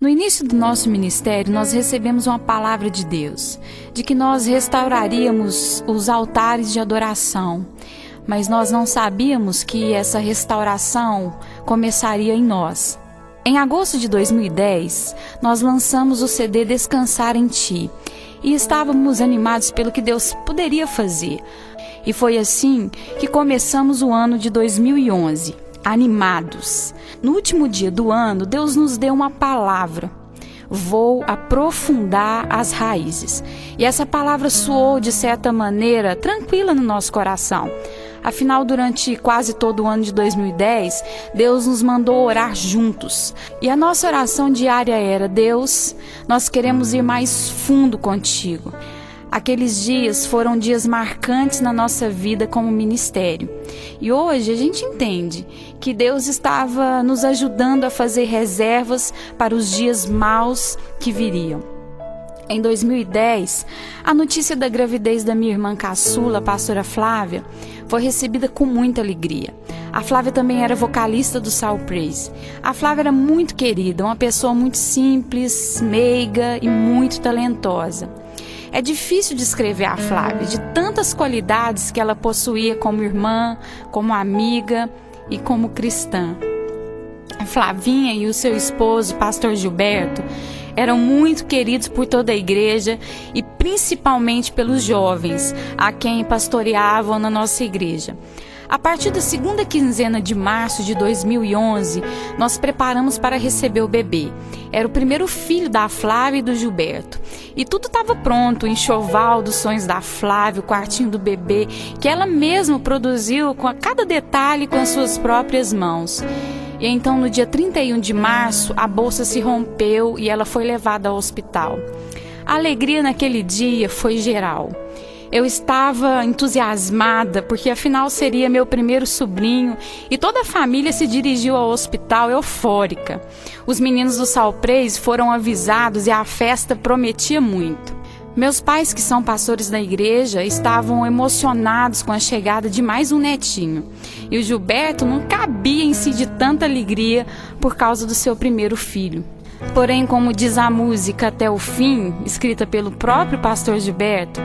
No início do nosso ministério, nós recebemos uma palavra de Deus, de que nós restauraríamos os altares de adoração, mas nós não sabíamos que essa restauração começaria em nós. Em agosto de 2010, nós lançamos o CD Descansar em Ti e estávamos animados pelo que Deus poderia fazer. E foi assim que começamos o ano de 2011. Animados. No último dia do ano, Deus nos deu uma palavra: vou aprofundar as raízes. E essa palavra soou de certa maneira tranquila no nosso coração. Afinal, durante quase todo o ano de 2010, Deus nos mandou orar juntos. E a nossa oração diária era: Deus, nós queremos ir mais fundo contigo. Aqueles dias foram dias marcantes na nossa vida como ministério. E hoje a gente entende que Deus estava nos ajudando a fazer reservas para os dias maus que viriam. Em 2010, a notícia da gravidez da minha irmã caçula, a pastora Flávia, foi recebida com muita alegria. A Flávia também era vocalista do Soul Praise. A Flávia era muito querida, uma pessoa muito simples, meiga e muito talentosa. É difícil descrever a Flávia, de tantas qualidades que ela possuía como irmã, como amiga e como cristã. A Flavinha e o seu esposo, pastor Gilberto, eram muito queridos por toda a igreja e principalmente pelos jovens, a quem pastoreavam na nossa igreja. A partir da segunda quinzena de março de 2011, nós preparamos para receber o bebê. Era o primeiro filho da Flávia e do Gilberto. E tudo estava pronto, o enxoval dos sonhos da Flávia, o quartinho do bebê, que ela mesma produziu com cada detalhe com as suas próprias mãos. E então, no dia 31 de março, a bolsa se rompeu e ela foi levada ao hospital. A alegria naquele dia foi geral. Eu estava entusiasmada, porque afinal seria meu primeiro sobrinho, e toda a família se dirigiu ao hospital eufórica. Os meninos do Soul Praise foram avisados e a festa prometia muito. Meus pais, que são pastores da igreja, estavam emocionados com a chegada de mais um netinho. E o Gilberto não cabia em si de tanta alegria por causa do seu primeiro filho. Porém, como diz a música Até o Fim, escrita pelo próprio pastor Gilberto,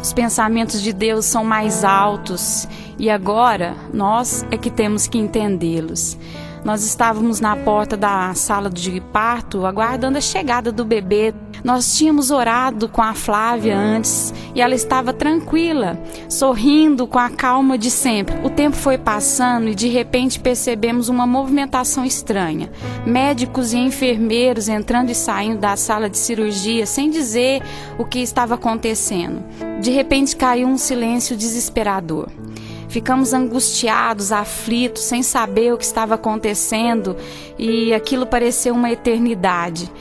os pensamentos de Deus são mais altos e agora nós é que temos que entendê-los. Nós estávamos na porta da sala de parto aguardando a chegada do bebê. Nós tínhamos orado com a Flávia antes e ela estava tranquila, sorrindo com a calma de sempre. O tempo foi passando e de repente percebemos uma movimentação estranha. Médicos e enfermeiros entrando e saindo da sala de cirurgia sem dizer o que estava acontecendo. De repente caiu um silêncio desesperador. Ficamos angustiados, aflitos, sem saber o que estava acontecendo e aquilo pareceu uma eternidade.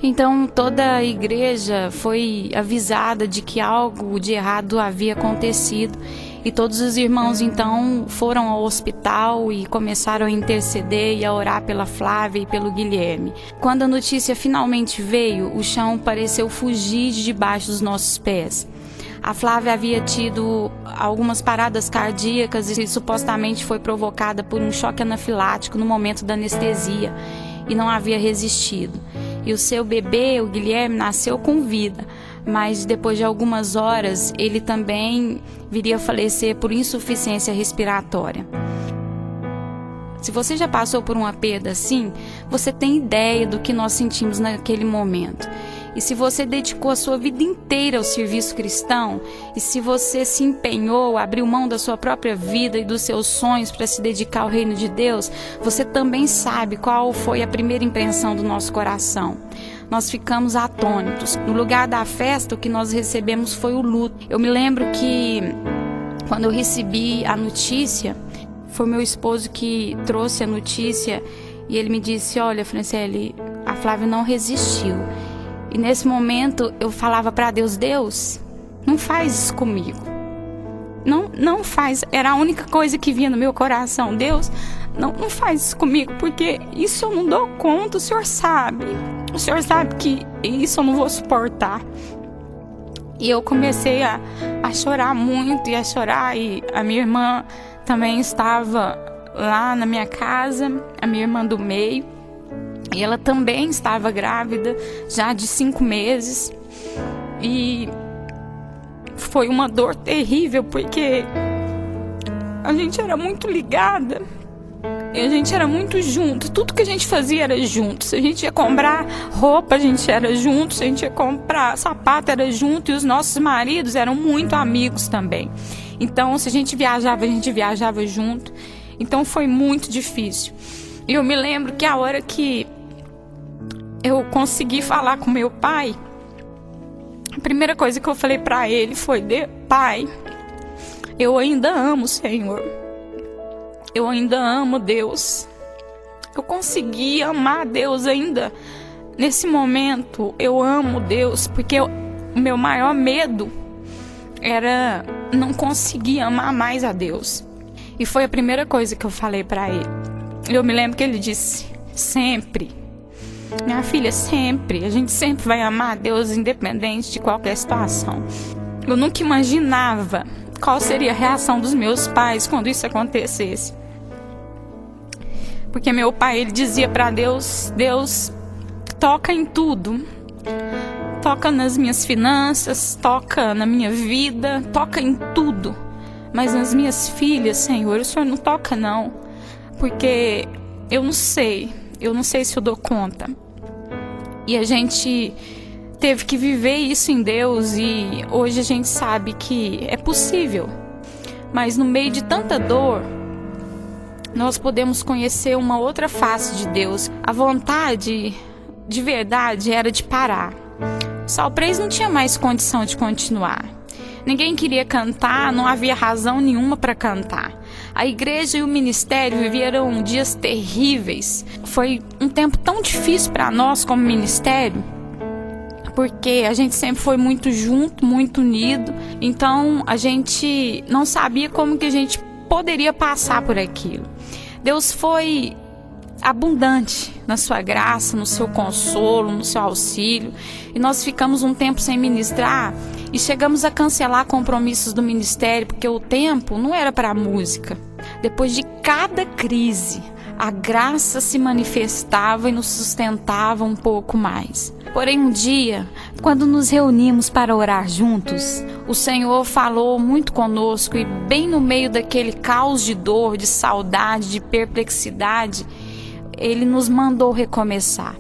Então toda a igreja foi avisada de que algo de errado havia acontecido e todos os irmãos então foram ao hospital e começaram a interceder e a orar pela Flávia e pelo Guilherme. Quando a notícia finalmente veio, o chão pareceu fugir de debaixo dos nossos pés. A Flávia havia tido algumas paradas cardíacas e supostamente foi provocada por um choque anafilático no momento da anestesia e não havia resistido. E o seu bebê, o Guilherme, nasceu com vida, mas depois de algumas horas ele também viria a falecer por insuficiência respiratória. Se você já passou por uma perda assim, você tem ideia do que nós sentimos naquele momento. E se você dedicou a sua vida inteira ao serviço cristão, e se você se empenhou, abriu mão da sua própria vida e dos seus sonhos para se dedicar ao reino de Deus, você também sabe qual foi a primeira impressão do nosso coração. Nós ficamos atônitos. No lugar da festa, o que nós recebemos foi o luto. Eu me lembro que quando eu recebi a notícia, foi meu esposo que trouxe a notícia e ele me disse: olha, Franciele, a Flávia não resistiu. E nesse momento eu falava para Deus: Deus, não faz isso comigo. Não faz. Era a única coisa que vinha no meu coração. Deus, não faz isso comigo, porque isso eu não dou conta, o Senhor sabe. O Senhor sabe que isso eu não vou suportar. E eu comecei a chorar muito e a chorar. E a minha irmã também estava lá na minha casa, a minha irmã do meio. E ela também estava grávida, já de 5 meses. E foi uma dor terrível, porque a gente era muito ligada. E a gente era muito junto. Tudo que a gente fazia era junto. Se a gente ia comprar roupa, a gente era junto. Se a gente ia comprar sapato, era junto. E os nossos maridos eram muito amigos também. Então, se a gente viajava junto. Então, foi muito difícil. E eu me lembro que a hora que eu consegui falar com meu pai, a primeira coisa que eu falei para ele foi: Pai, eu ainda amo o Senhor. Eu ainda amo Deus. Eu consegui amar Deus ainda. Nesse momento, eu amo Deus, porque o meu maior medo era não conseguir amar mais a Deus. E foi a primeira coisa que eu falei para ele. Eu me lembro que ele disse: sempre, minha filha, sempre. A gente sempre vai amar a Deus, independente de qualquer situação. Eu nunca imaginava qual seria a reação dos meus pais quando isso acontecesse. Porque meu pai, ele dizia para Deus: Deus, toca em tudo. Toca nas minhas finanças, toca na minha vida, toca em tudo. Mas nas minhas filhas, Senhor, o Senhor não toca não. Porque eu não sei se eu dou conta. E a gente teve que viver isso em Deus, e hoje a gente sabe que é possível. Mas no meio de tanta dor, nós podemos conhecer uma outra face de Deus. A vontade de verdade era de parar. O Salpraise não tinha mais condição de continuar. Ninguém queria cantar, não havia razão nenhuma para cantar. A igreja e o ministério viveram dias terríveis. Foi um tempo tão difícil para nós como ministério, porque a gente sempre foi muito junto, muito unido. Então a gente não sabia como que a gente poderia passar por aquilo. Deus foi abundante na sua graça, no seu consolo, no seu auxílio. E nós ficamos um tempo sem ministrar e chegamos a cancelar compromissos do ministério, porque o tempo não era para a música. Depois de cada crise, a graça se manifestava e nos sustentava um pouco mais. Porém, um dia, quando nos reunimos para orar juntos, o Senhor falou muito conosco, e bem no meio daquele caos de dor, de saudade, de perplexidade, Ele nos mandou recomeçar.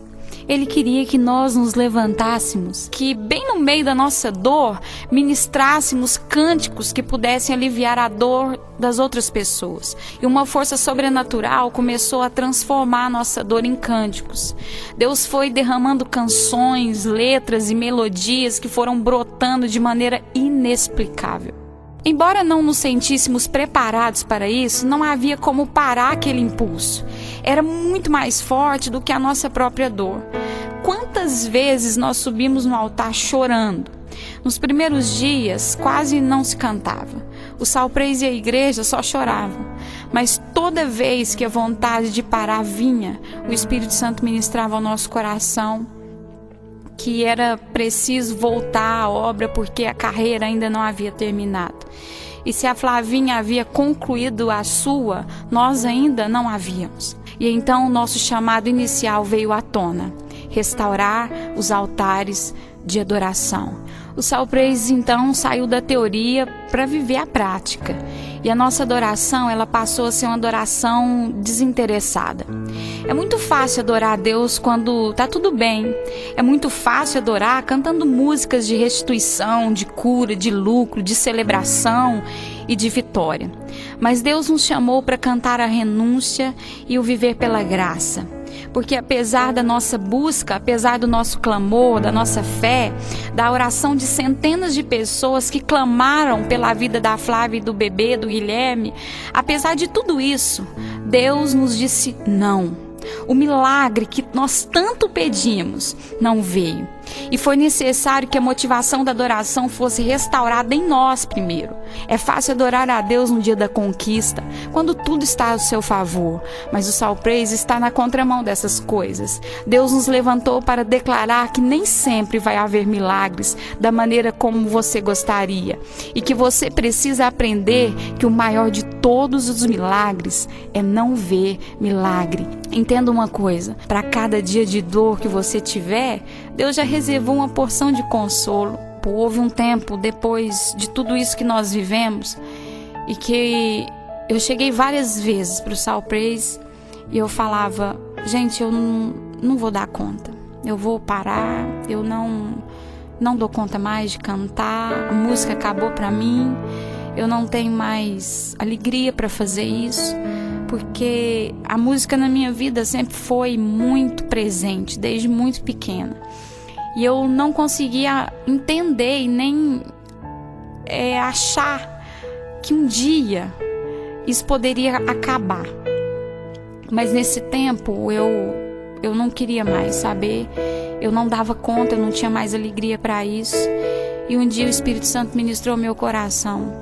Ele queria que nós nos levantássemos, que bem no meio da nossa dor, ministrássemos cânticos que pudessem aliviar a dor das outras pessoas. E uma força sobrenatural começou a transformar a nossa dor em cânticos. Deus foi derramando canções, letras e melodias que foram brotando de maneira inexplicável. Embora não nos sentíssemos preparados para isso, não havia como parar aquele impulso. Era muito mais forte do que a nossa própria dor. Quantas vezes nós subimos no altar chorando? Nos primeiros dias quase não se cantava. O Salpraise e a igreja só choravam. Mas toda vez que a vontade de parar vinha, o Espírito Santo ministrava ao nosso coração que era preciso voltar à obra, porque a carreira ainda não havia terminado. E se a Flavinha havia concluído a sua, nós ainda não havíamos. E então o nosso chamado inicial veio à tona: restaurar os altares de adoração. O Salpraise então saiu da teoria para viver a prática. E a nossa adoração, ela passou a ser uma adoração desinteressada. É muito fácil adorar a Deus quando está tudo bem. É muito fácil adorar cantando músicas de restituição, de cura, de lucro, de celebração e de vitória. Mas Deus nos chamou para cantar a renúncia e o viver pela graça. Porque apesar da nossa busca, apesar do nosso clamor, da nossa fé, da oração de centenas de pessoas que clamaram pela vida da Flávia e do bebê, do Guilherme, apesar de tudo isso, Deus nos disse não. O milagre que nós tanto pedimos não veio. E foi necessário que a motivação da adoração fosse restaurada em nós primeiro. É fácil adorar a Deus no dia da conquista, quando tudo está ao seu favor. Mas o Salpraise está na contramão dessas coisas. Deus nos levantou para declarar que nem sempre vai haver milagres da maneira como você gostaria. E que você precisa aprender que o maior de todos os milagres é não ver milagre, Entenda uma coisa, para cada dia de dor que você tiver, Deus já reservou uma porção de consolo. Houve um tempo depois de tudo isso que nós vivemos e que eu cheguei várias vezes para o Soul Praise e eu falava, gente, eu não vou dar conta, eu vou parar, eu não dou conta mais de cantar, a música acabou para mim, eu não tenho mais alegria para fazer isso, porque a música na minha vida sempre foi muito presente, desde muito pequena. E eu não conseguia entender e nem achar que um dia isso poderia acabar. Mas nesse tempo eu não queria mais saber, eu não dava conta, eu não tinha mais alegria para isso. E um dia o Espírito Santo ministrou meu coração.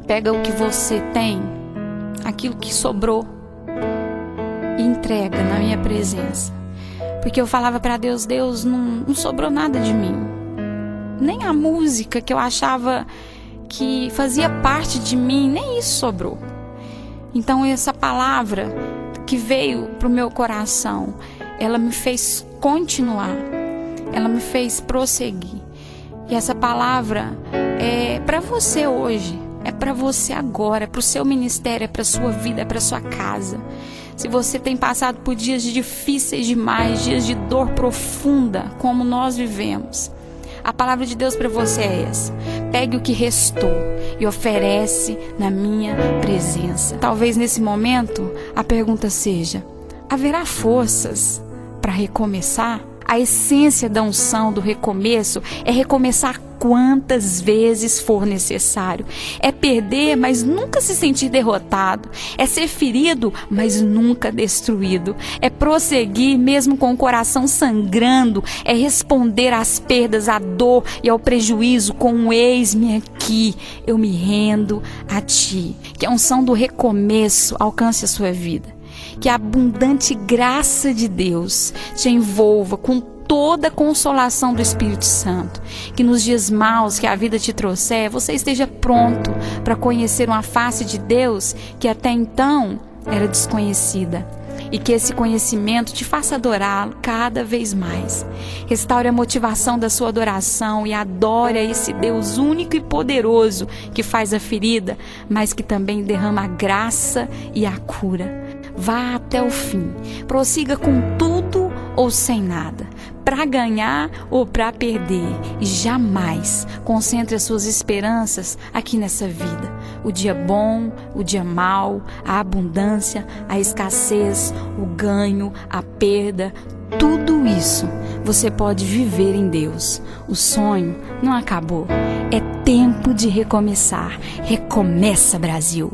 Pega o que você tem, aquilo que sobrou, e entrega na minha presença. Porque eu falava para Deus, Deus, não sobrou nada de mim. Nem a música que eu achava que fazia parte de mim, nem isso sobrou. Então essa palavra que veio para o meu coração, ela me fez continuar, ela me fez prosseguir. E essa palavra é para você hoje, é para você agora, é para o seu ministério, é para a sua vida, é para a sua casa. Se você tem passado por dias difíceis demais, dias de dor profunda, como nós vivemos, a palavra de Deus para você é essa. Pegue o que restou e oferece na minha presença. Talvez nesse momento a pergunta seja, haverá forças para recomeçar? A essência da unção do recomeço é recomeçar quantas vezes for necessário. É perder, mas nunca se sentir derrotado. É ser ferido, mas nunca destruído. É prosseguir mesmo com o coração sangrando. É responder às perdas, à dor e ao prejuízo com um eis-me aqui. Eu me rendo a ti. Que a unção do recomeço alcance a sua vida. Que a abundante graça de Deus te envolva com toda a consolação do Espírito Santo. Que nos dias maus que a vida te trouxer, você esteja pronto para conhecer uma face de Deus que até então era desconhecida. E que esse conhecimento te faça adorá-lo cada vez mais. Restaure a motivação da sua adoração e adore a esse Deus único e poderoso que faz a ferida, mas que também derrama a graça e a cura. Vá até o fim, prossiga com tudo ou sem nada, para ganhar ou para perder, e jamais concentre as suas esperanças aqui nessa vida. O dia bom, o dia mau, a abundância, a escassez, o ganho, a perda, tudo isso você pode viver em Deus. O sonho não acabou, é tempo de recomeçar. Recomeça, Brasil!